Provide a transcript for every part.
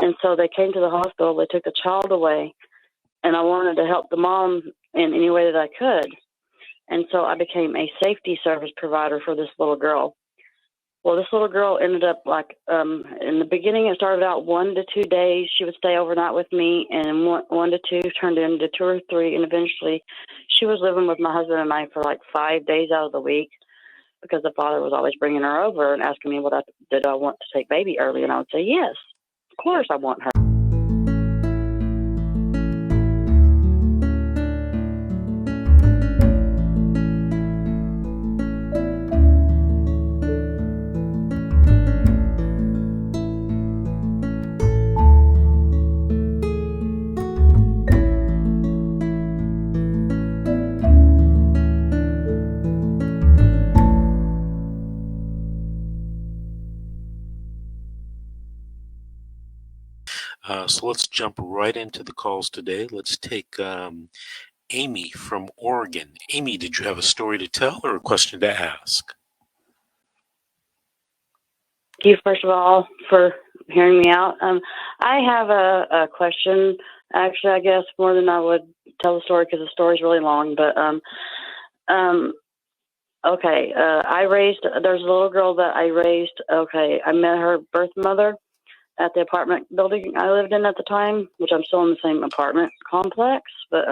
And so they came to the hospital. They took the child away, and I wanted to help the mom in any way that I could. And so I became a safety service provider for this little girl. Well, this little girl ended up in the beginning, it started out 1 to 2 days. She would stay overnight with me, and one to two turned into 2 or 3. And eventually she was living with my husband and I for like 5 days out of the week, because the father was always bringing her over and asking me, did I want to take baby early? And I would say, yes, of course I want her. So let's jump right into the calls today. Let's take Amy from Oregon. Amy, did you have a story to tell or a question to ask? Thank you, first of all, for hearing me out. I have a question, actually, I guess, more than I would tell the story, because the story's really long. But, okay, there's a little girl that I raised. Okay, I met her birth mother at the apartment building I lived in at the time, which I'm still in the same apartment complex. But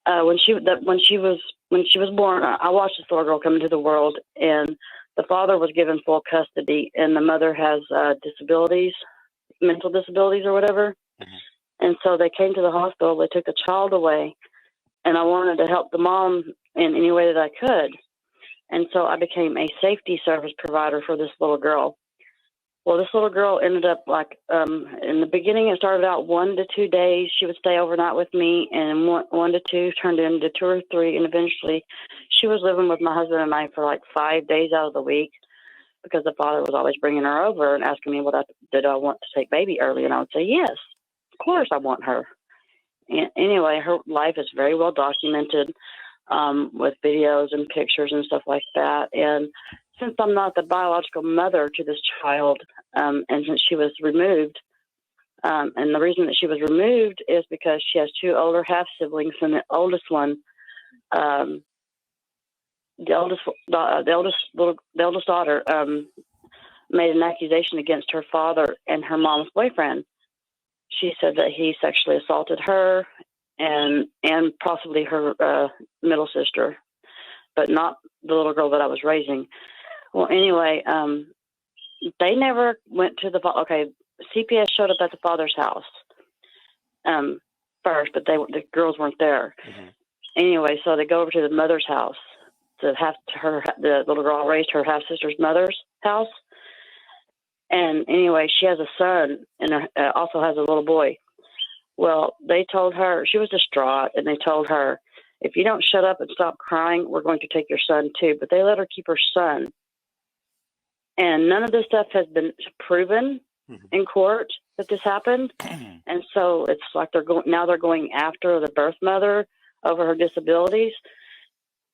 when she was born, I watched this little girl come into the world, and the father was given full custody, and the mother has disabilities, mental disabilities or whatever. Mm-hmm. And so they came to the hospital. They took the child away, and I wanted to help the mom in any way that I could. And so I became a safety service provider for this little girl. Well, this little girl ended up in the beginning, it started out 1 to 2 days. She would stay overnight with me, and one to two turned into 2 or 3. And eventually she was living with my husband and I for like 5 days out of the week, because the father was always bringing her over and asking me, did I want to take baby early? And I would say, yes, of course I want her. And anyway, her life is very well documented with videos and pictures and stuff like that. And since I'm not the biological mother to this child, and since she was removed, and the reason that she was removed is because she has 2 older half siblings, and the oldest one, the eldest daughter, made an accusation against her father and her mom's boyfriend. She said that he sexually assaulted her and possibly her middle sister, but not the little girl that I was raising. Well, anyway, they never went to CPS showed up at the father's house first, but the girls weren't there. Mm-hmm. Anyway, so they go over to the mother's house, the little girl raised her half sister's mother's house. And anyway, she has a son and also has a little boy. Well, they told her, she was distraught, and they told her, if you don't shut up and stop crying, we're going to take your son too. But they let her keep her son. And none of this stuff has been proven in court that this happened. And so it's like they're going after the birth mother over her disabilities.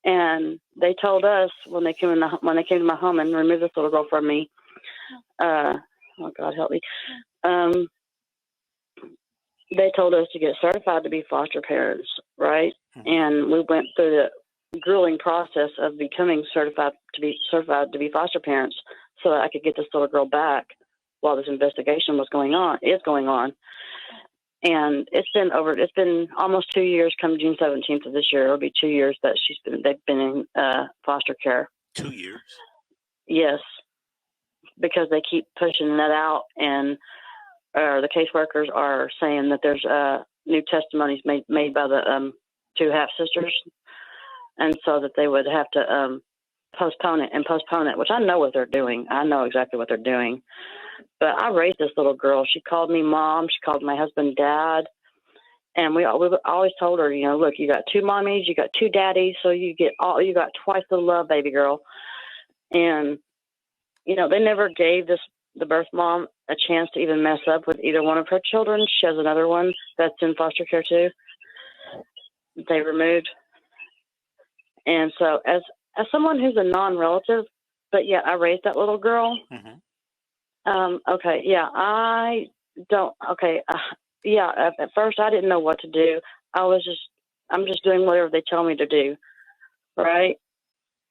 And they told us when they came to my home and removed this little girl from me, oh God help me, they told us to get certified to be foster parents, right? And we went through the grueling process of becoming certified to be foster parents, so that I could get this little girl back while this investigation is going on. And it's been almost 2 years. Come June 17th of this year, it'll be 2 years that they've been in foster care. 2 years? Yes, because they keep pushing that out, and the caseworkers are saying that there's new testimonies made by the 2 half sisters, and so that they would have to postpone it, which I know what they're doing. I know exactly what they're doing. But I raised this little girl. She called me mom. She called my husband dad. And we always told her, look, you got 2 mommies, you got 2 daddies, so you got twice the love, baby girl. And, they never gave the birth mom a chance to even mess up with either one of her children. She has another one that's in foster care too. They removed. And so as someone who's a non-relative, but yet I raised that little girl. Mm-hmm. Okay, yeah, I Okay, yeah. At first, I didn't know what to do. I'm just doing whatever they tell me to do, right?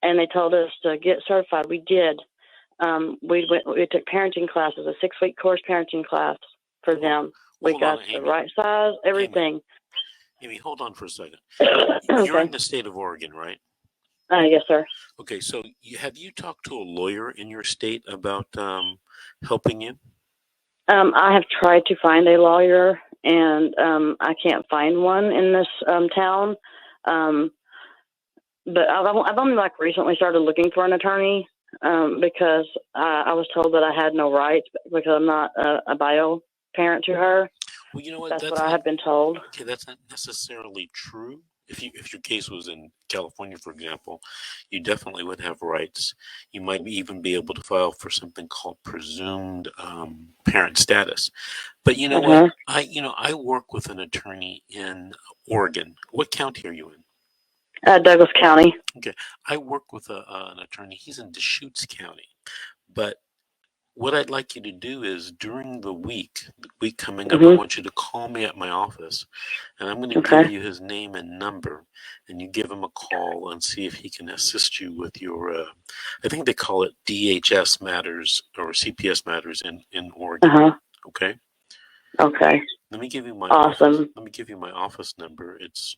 And they told us to get certified. We did. We took parenting classes, a 6-week course parenting class for them. We Hold got on, the Amy. right size, everything. Amy, hold on for a second. Okay. You're in the state of Oregon, right? Yes, sir. Okay, so have you talked to a lawyer in your state about helping you? I have tried to find a lawyer, and I can't find one in this town. But I've only recently started looking for an attorney because I was told that I had no rights because I'm not a bio parent to her. Well, you know what? That's what I have been told. Okay, that's not necessarily true. If your case was in California, for example, you definitely would have rights. You might even be able to file for something called presumed parent status. But you know what? I work with an attorney in Oregon. What county are you in? Douglas County. Okay, I work with an attorney. He's in Deschutes County. But what I'd like you to do is during the week coming up, I want you to call me at my office, and I'm going to give you his name and number, and you give him a call and see if he can assist you with your, I think they call it DHS matters or CPS matters in Oregon. Okay. Okay. Let me give you my awesome. Let me give you my office number. It's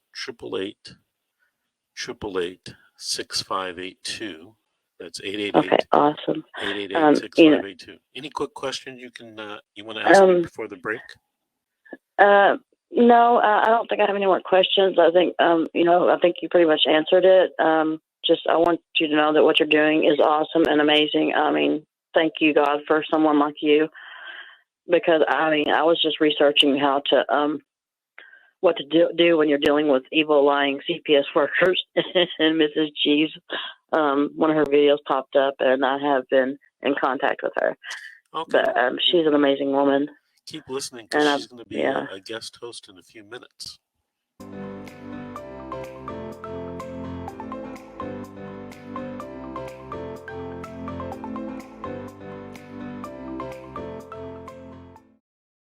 888-6582. That's 888. Okay, awesome. 888-6582. Any quick questions you want to ask me before the break? No, I don't think I have any more questions. I think I think you pretty much answered it. I want you to know that what you're doing is awesome and amazing. I mean, thank you, God, for someone like you, because I was just researching how to what to do when you're dealing with evil, lying CPS workers. And Mrs. G's, one of her videos popped up, and I have been in contact with her. Okay. But she's an amazing woman. Keep listening, because she's going to be a guest host in a few minutes.